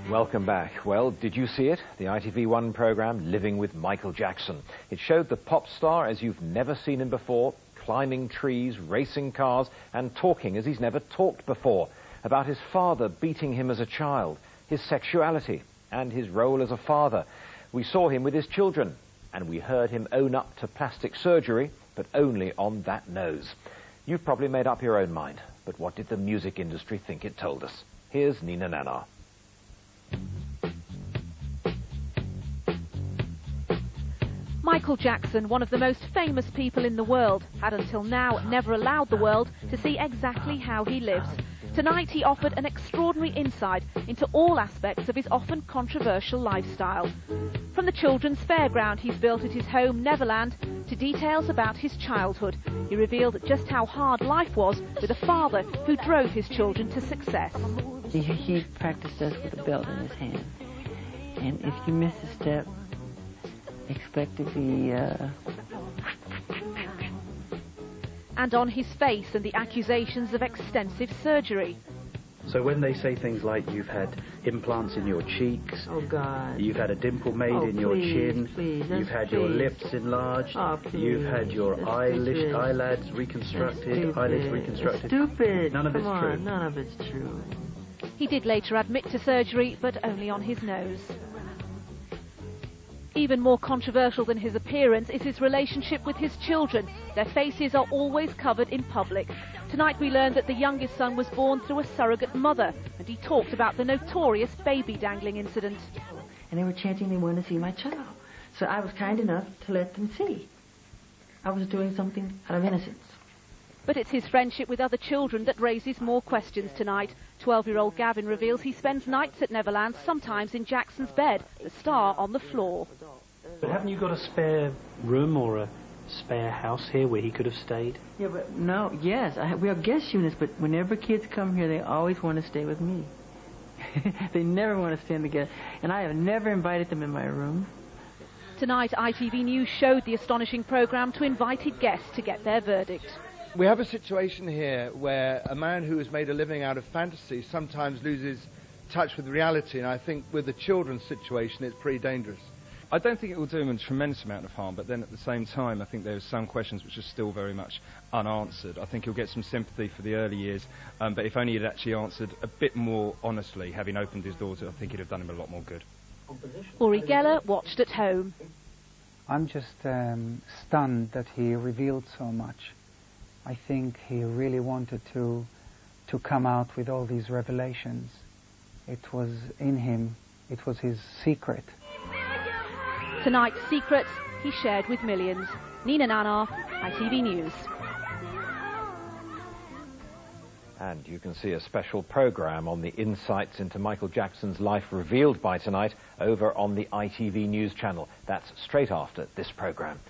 Welcome back. Well, did you see it? The ITV1 programme, Living with Michael Jackson. It showed the pop star as you've never seen him before, climbing trees, racing cars, and talking as he's never talked before, about his father beating him as a child, his sexuality, and his role as a father. We saw him with his children, and we heard him own up to plastic surgery, but only on that nose. You've probably made up your own mind, but what did the music industry think it told us? Here's Nina Nanar. Michael Jackson, one of the most famous people in the world, had until now never allowed the world to see exactly how he lives. Tonight he offered an extraordinary insight into all aspects of his often controversial lifestyle. From the children's fairground he's built at his home Neverland to details about his childhood, he revealed just how hard life was with a father who drove his children to success. He practiced us with a belt in his hand, and if you miss a step, expect to be... And on his face and the accusations of extensive surgery. So when they say things like you've had implants in your cheeks, oh God, you've had a dimple made in your chin, you've had your lips enlarged, you've had your eyelids reconstructed, eyelids reconstructed. Stupid. None of it's true. None of it's true. He did later admit to surgery, but only on his nose. Even more controversial than his appearance is his relationship with his children. Their faces are always covered in public. Tonight we learned that the youngest son was born through a surrogate mother, and he talked about the notorious baby dangling incident. And they were chanting they wanted to see my child. So I was kind enough to let them see. I was doing something out of innocence. But it's his friendship with other children that raises more questions tonight. 12-year-old Gavin reveals he spends nights at Neverland, sometimes in Jackson's bed, the star on the floor. But haven't you got a spare room or a spare house here where he could have stayed? Yeah, but no, yes, we are guest units, but whenever kids come here, they always want to stay with me. They never want to stay in the guest, and I have never invited them in my room. Tonight, ITV News showed the astonishing programme to invited guests to get their verdict. We have a situation here where a man who has made a living out of fantasy sometimes loses touch with reality, and I think with the children's situation it's pretty dangerous. I don't think it will do him a tremendous amount of harm, but then at the same time I think there are some questions which are still very much unanswered. I think he'll get some sympathy for the early years, but if only he'd actually answered a bit more honestly, having opened his doors, I think it'd have done him a lot more good. Uri Geller watched at home. I'm just stunned that he revealed so much. I think he really wanted to come out with all these revelations. It was in him. It was his secret. Tonight's secrets he shared with millions. Nina Nanar, ITV News. And you can see a special programme on the insights into Michael Jackson's life revealed by tonight over on the ITV News channel. That's straight after this programme.